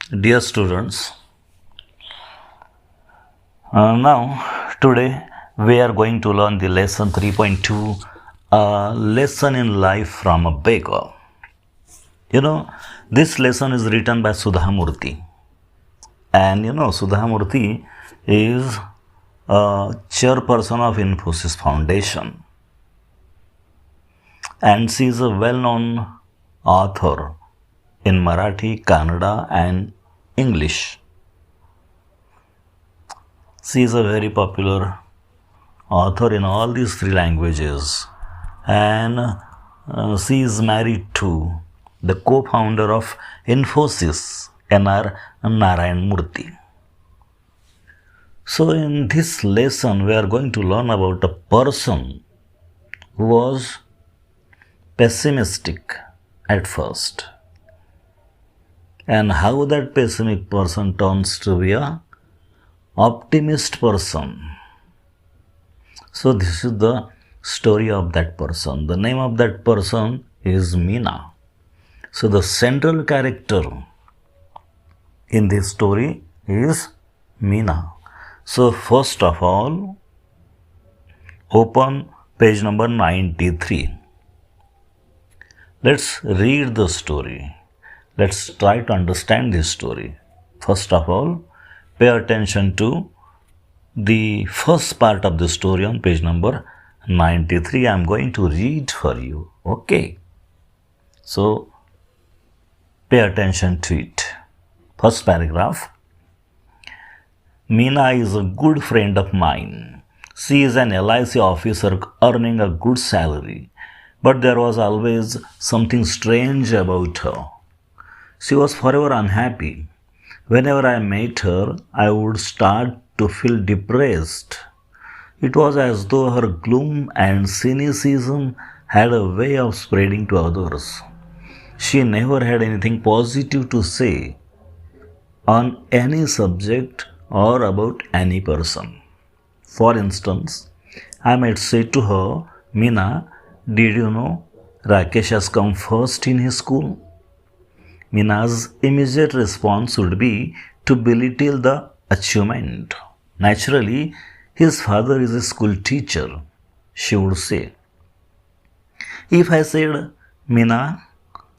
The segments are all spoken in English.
Dear students, now today we are going to learn the lesson 3.2, a lesson in life from a beggar. This lesson is written by Sudha Murthy. And Sudha Murthy is a chairperson of Infosys Foundation. And she is a well-known author in Marathi, Kannada and English. She is a very popular author in all these three languages, and she is married to the co-founder of Infosys, N.R. Narayan Murthy. So in this lesson we are going to learn about a person who was pessimistic at first, and how that pessimistic person turns to be a optimist person. So this is the story of that person. The name of that person is Meena. So the central character in this story is Meena. So first of all, open page number 93. Let's read the story. Let's try to understand this story. First of all, pay attention to the first part of the story on page number 93. I am going to read for you. Okay. So, pay attention to it. First paragraph. Meena is a good friend of mine. She is an LIC officer earning a good salary. But there was always something strange about her. She was forever unhappy. Whenever I met her, I would start to feel depressed. It was as though her gloom and cynicism had a way of spreading to others. She never had anything positive to say on any subject or about any person. For instance, I might say to her, Meena, did you know Rakesh has come first in his school? Meena's immediate response would be to belittle the achievement. Naturally, his father is a school teacher, she would say. If I said, Meena,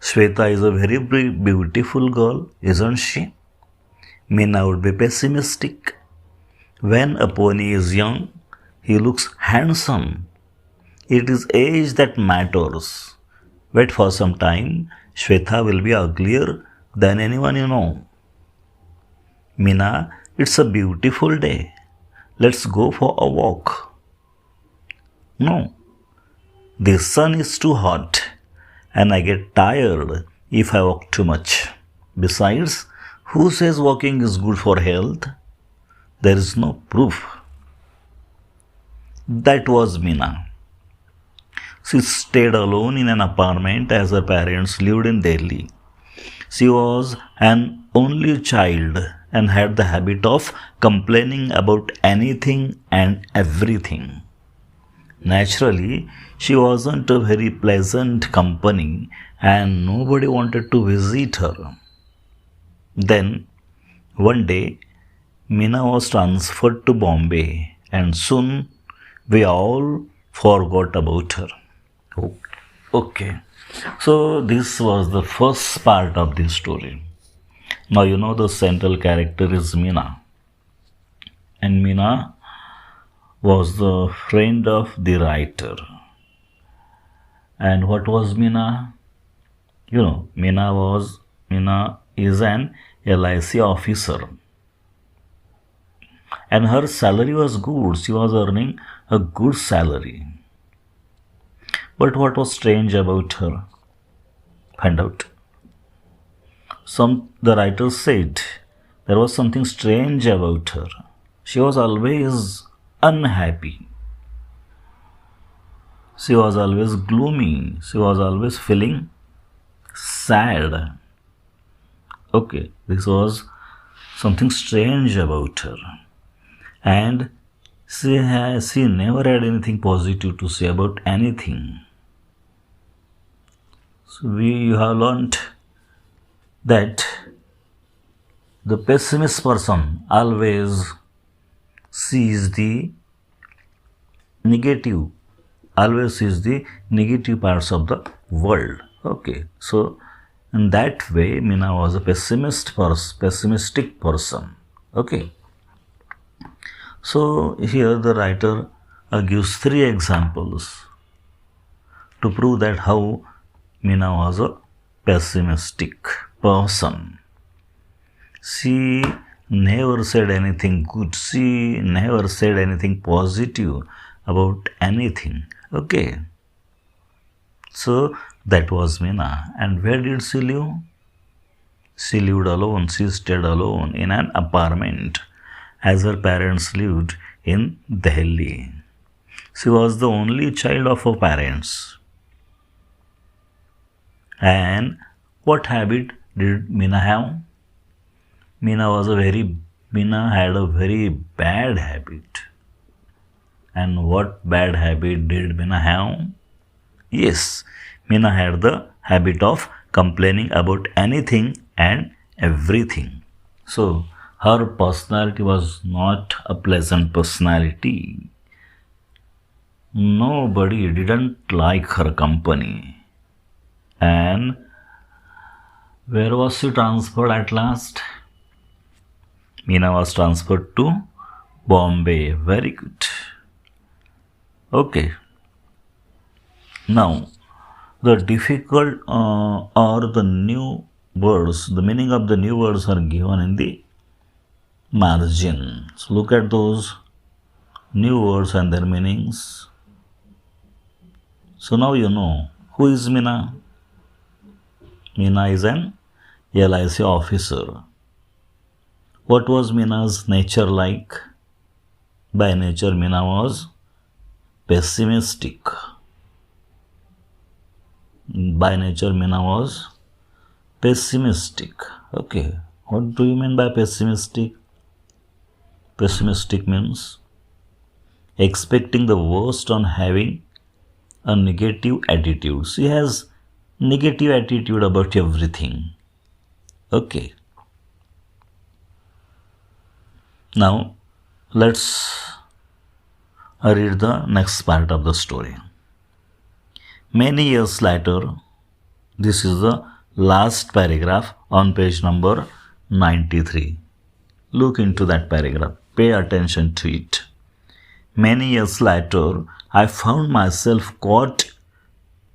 Shweta is a very beautiful girl, isn't she? Meena would be pessimistic. When a pony is young, he looks handsome. It is age that matters. Wait for some time, Shweta will be uglier than anyone you know. Meena, it's a beautiful day. Let's go for a walk. No, the sun is too hot and I get tired if I walk too much. Besides, who says walking is good for health? There is no proof. That was Meena. She stayed alone in an apartment as her parents lived in Delhi. She was an only child and had the habit of complaining about anything and everything. Naturally, she wasn't a very pleasant company and nobody wanted to visit her. Then, one day, Meena was transferred to Bombay and soon we all forgot about her. Okay. So this was the first part of this story. Now the central character is Meena. And Meena was the friend of the writer. And what was Meena? Meena is an LIC officer. And her salary was good. She was earning a good salary. But what was strange about her? Find out. The writers said there was something strange about her. She was always unhappy. She was always gloomy. She was always feeling sad. Okay, this was something strange about her. And she never had anything positive to say about anything. So we have learnt that The pessimist person always sees the negative, always sees the negative parts of the world. Okay, so in that way, Mina was a pessimistic person. Okay, so here the writer gives three examples to prove that how Mina was a pessimistic person. She never said anything good. She never said anything positive about anything. Okay. So that was Mina. And where did she live? She lived alone. She stayed alone in an apartment as her parents lived in Delhi. She was the only child of her parents. And what habit did Mina have? Mina had a very bad habit. And what bad habit did Mina have? Yes, Mina had the habit of complaining about anything and everything. So her personality was not a pleasant personality. Nobody didn't like her company. And where was she transferred at last? Mina was transferred to Bombay. Very good. Okay. Now, the difficult or the new words, the meaning of the new words are given in the margin. So, look at those new words and their meanings. So, now you know who is Mina. Mina is an LIC officer. What was Mina's nature like? By nature, Mina was pessimistic. By nature, Mina was pessimistic. Okay, what do you mean by pessimistic? Pessimistic means expecting the worst on having a negative attitude. She has negative attitude about everything. Okay. Now, let's read the next part of the story. Many years later, this is the last paragraph on page number 93. Look into that paragraph. Pay attention to it. Many years later, I found myself caught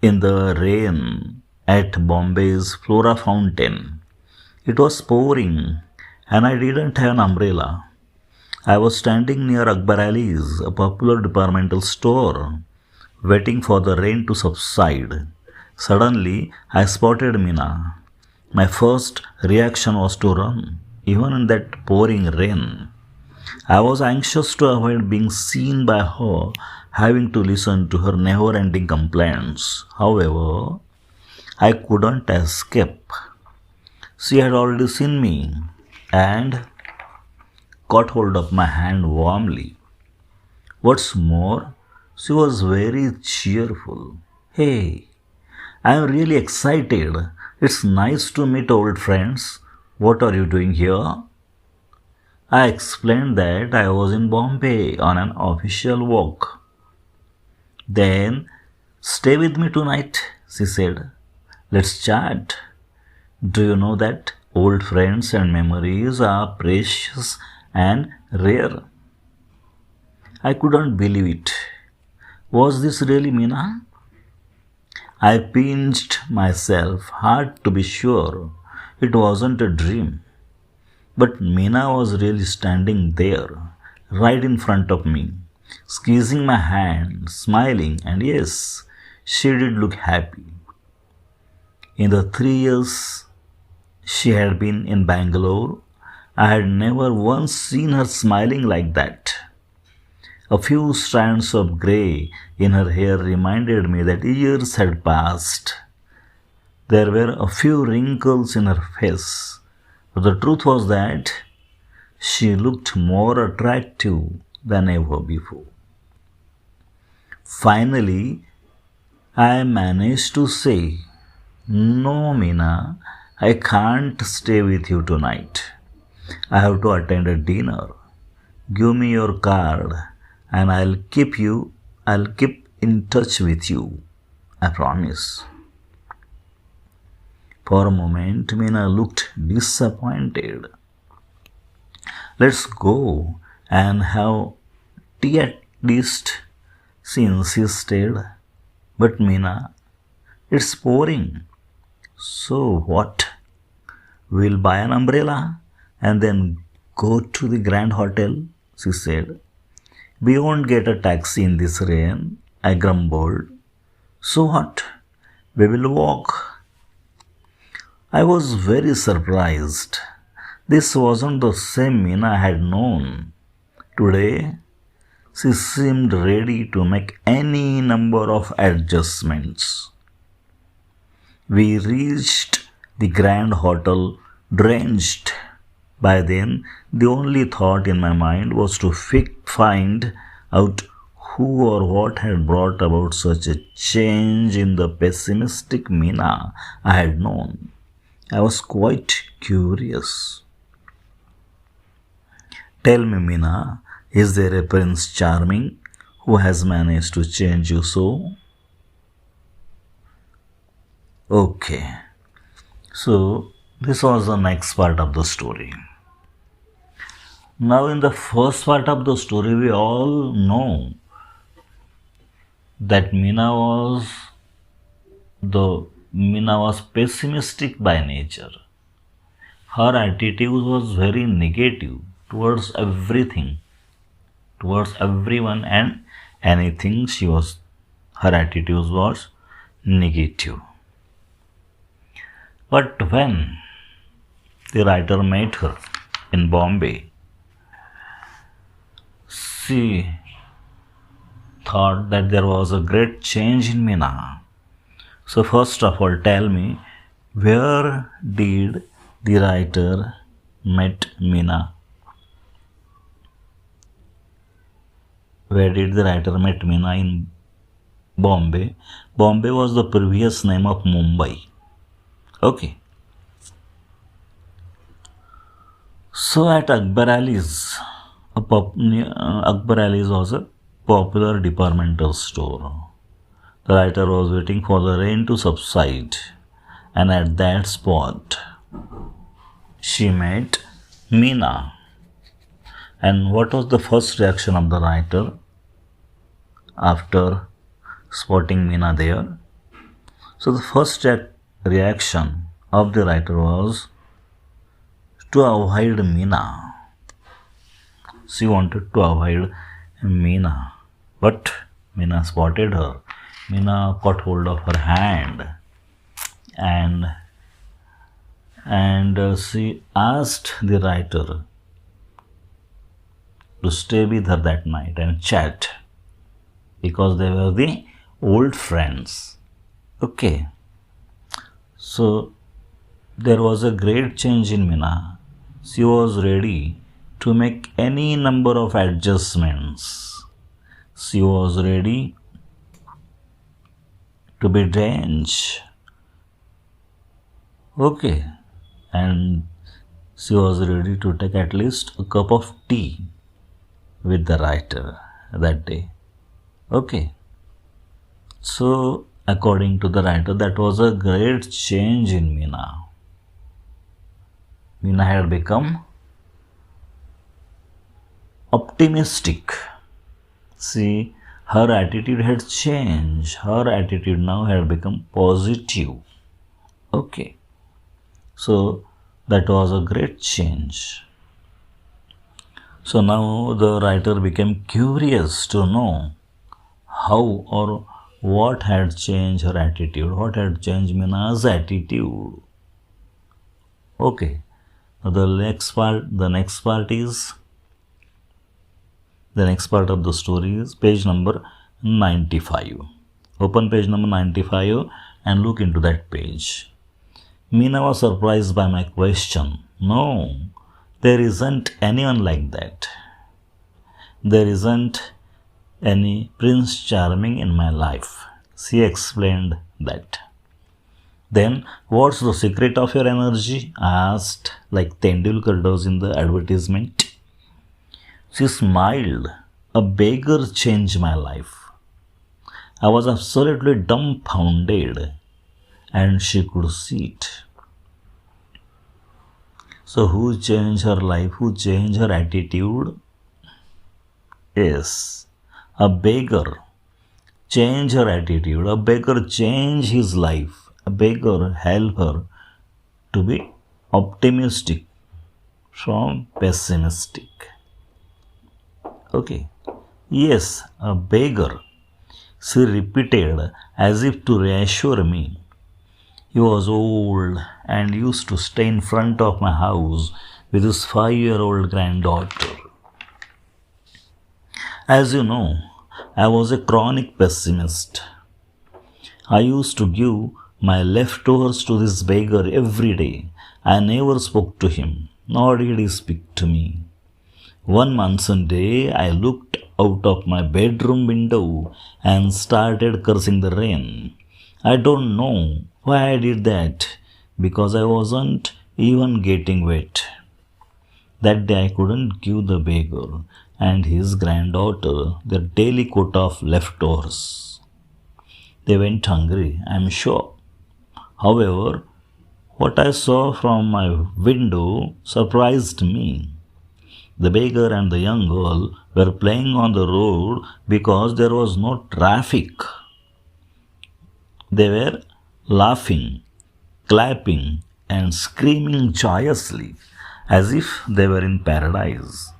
in the rain at Bombay's Flora Fountain. It was pouring and I didn't have an umbrella. I was standing near Akbar Ali's, a popular departmental store, waiting for the rain to subside. Suddenly, I spotted Mina. My first reaction was to run, even in that pouring rain. I was anxious to avoid being seen by her, having to listen to her never-ending complaints. However, I couldn't escape. She had already seen me and caught hold of my hand warmly. What's more, she was very cheerful. Hey, I'm really excited. It's nice to meet old friends. What are you doing here? I explained that I was in Bombay on an official walk. Then, stay with me tonight, she said. Let's chat. Do you know that old friends and memories are precious and rare? I couldn't believe it. Was this really Mina? I pinched myself hard to be sure it wasn't a dream. But Mina was really standing there, right in front of me, squeezing my hand, smiling, and yes, she did look happy. In the 3 years she had been in Bangalore, I had never once seen her smiling like that. A few strands of grey in her hair reminded me that years had passed. There were a few wrinkles in her face, but the truth was that she looked more attractive than ever before. Finally, I managed to say, "No, Mina, I can't stay with you tonight. I have to attend a dinner. Give me your card and I'll keep in touch with you. I promise. For a moment, Meena looked disappointed. Let's go and have tea at least, she insisted. But Meena, it's pouring. So what? We'll buy an umbrella and then go to the Grand Hotel, she said. We won't get a taxi in this rain, I grumbled. So what? We will walk. I was very surprised. This wasn't the same Meena I had known. Today, she seemed ready to make any number of adjustments. We reached the Grand Hotel drenched. By then, the only thought in my mind was to find out who or what had brought about such a change in the pessimistic Meena I had known. I was quite curious. Tell me, Meena, is there a Prince Charming who has managed to change you so? Okay, so this was the next part of the story. Now, in the first part of the story, we all know that Meena was pessimistic by nature. Her attitude was very negative towards everything, towards everyone and anything. Her attitude was negative. But when the writer met her in Bombay, she thought that there was a great change in Meena. So first of all, tell me, where did the writer met Meena? Where did the writer met Meena? In Bombay. Bombay was the previous name of Mumbai. Okay. So at Akbar Ali's, Akbar Ali's was a popular departmental store. The writer was waiting for the rain to subside, and at that spot, she met Meena. And what was the first reaction of the writer after spotting Meena there? So the first reaction of the writer was to avoid Meena. She wanted to avoid Meena, but Meena spotted her. Meena caught hold of her hand and she asked the writer to stay with her that night and chat because they were the old friends. Okay. So there was a great change in Meena. She was ready to make any number of adjustments. She was ready to be drenched. Okay. And she was ready to take at least a cup of tea with the writer that day. Okay. So, according to the writer, that was a great change in Meena. Meena had become optimistic. See, her attitude had changed. Her attitude now had become positive. Okay. So, that was a great change. So now the writer became curious to know how or what had changed her attitude, what had changed Meena's attitude. Okay. The next part of the story is page number 95. Open page number 95 and look into that page. Meena was surprised by my question. No, there isn't anyone like that. There isn't any Prince Charming in my life. She explained that. Then, what's the secret of your energy? Asked, like Tendulkar does in the advertisement. She smiled. A beggar changed my life. I was absolutely dumbfounded, and she could see it. So, who changed her life? Who changed her attitude? Yes, a beggar changed her attitude. A beggar changed his life. A beggar helped her to be optimistic from pessimistic. Okay. Yes, a beggar, she repeated as if to reassure me. He was old and used to stay in front of my house with his 5-year-old granddaughter. As you know, I was a chronic pessimist. I used to give my leftovers to this beggar every day. I never spoke to him, nor did he speak to me. One monsoon day, I looked out of my bedroom window and started cursing the rain. I don't know why I did that, because I wasn't even getting wet. That day I couldn't give the beggar and his granddaughter their daily quota of leftovers. They went hungry, I'm sure. However, what I saw from my window surprised me. The beggar and the young girl were playing on the road because there was no traffic. They were laughing, clapping, and screaming joyously as if they were in paradise.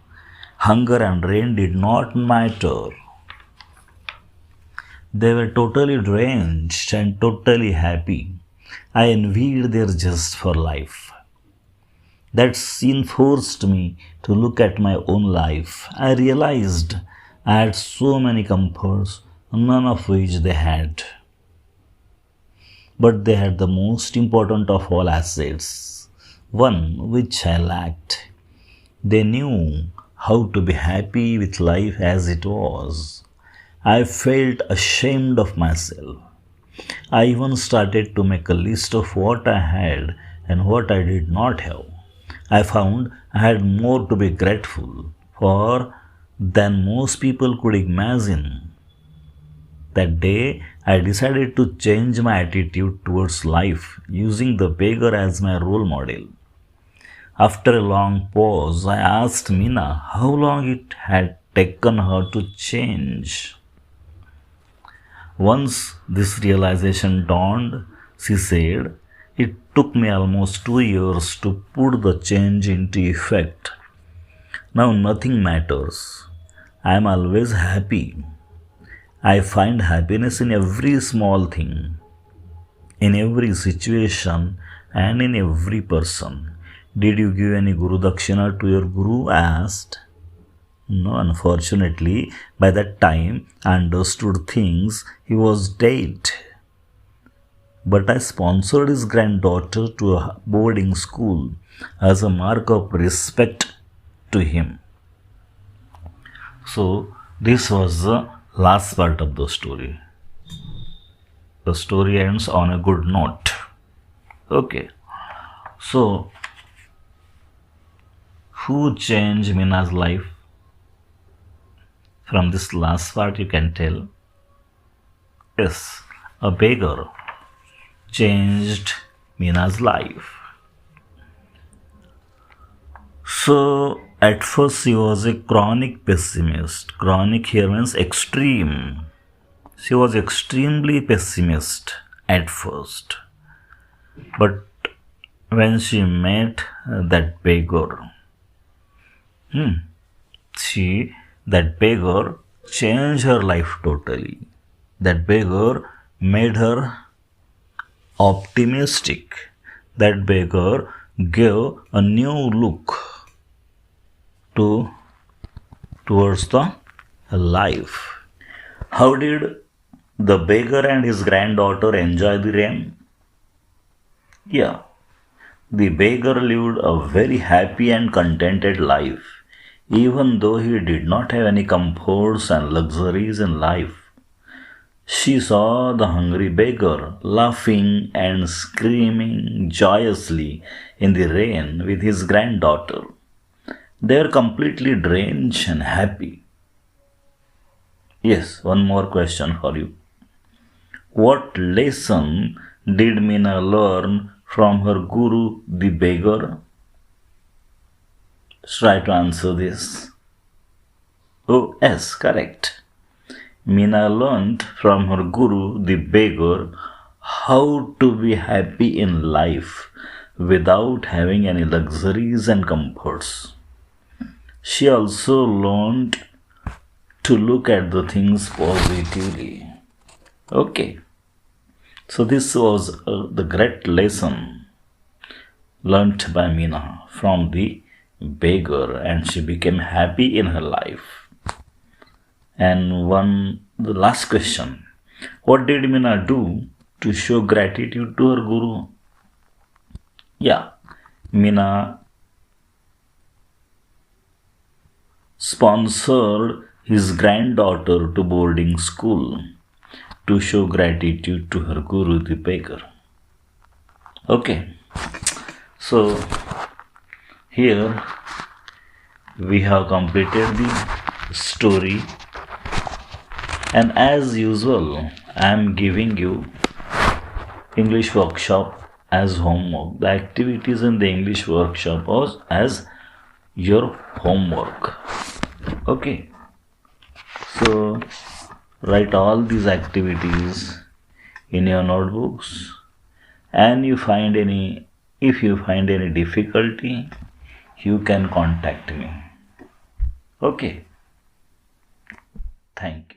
Hunger and rain did not matter. They were totally drenched and totally happy. I envied their zest for life. That scene forced me to look at my own life. I realized I had so many comforts, none of which they had. But they had the most important of all assets, one which I lacked. They knew how to be happy with life as it was. I felt ashamed of myself. I even started to make a list of what I had and what I did not have. I found I had more to be grateful for than most people could imagine. That day, I decided to change my attitude towards life using the beggar as my role model. After a long pause, I asked Mina how long it had taken her to change. Once this realization dawned, she said, it took me almost 2 years to put the change into effect. Now nothing matters. I am always happy. I find happiness in every small thing, in every situation, and in every person. Did you give any Guru Dakshina to your Guru? I asked. No, unfortunately, by that time I understood things. He was dead. But I sponsored his granddaughter to a boarding school as a mark of respect to him. So, this was the last part of the story. The story ends on a good note. Okay. So, who changed Mina's life? From this last part, you can tell. Yes, a beggar changed Mina's life. So, at first, she was a chronic pessimist. Chronic here means extreme. She was extremely pessimist at first. But when she met that beggar, that beggar changed her life totally. That beggar made her optimistic. That beggar gave a new look towards the life. How did the beggar and his granddaughter enjoy the rain? Yeah, the beggar lived a very happy and contented life, even though he did not have any comforts and luxuries in life. She saw the hungry beggar laughing and screaming joyously in the rain with his granddaughter. They were completely drenched and happy. Yes, one more question for you. What lesson did Meena learn from her guru, the beggar? Try to answer this. Oh, yes, correct. Meena learned from her guru, the beggar, how to be happy in life without having any luxuries and comforts. She also learned to look at the things positively. Okay, so this was the great lesson learnt by Meena from the beggar, and she became happy in her life. And the last question: what did Meena do to show gratitude to her guru? Yeah, Meena sponsored his granddaughter to boarding school to show gratitude to her guru, the beggar. Okay, so here we have completed the story, and as usual, I am giving you English workshop as homework. The activities in the English workshop was as your homework. Okay, so write all these activities in your notebooks, and if you find any difficulty, you can contact me. Okay, thank you.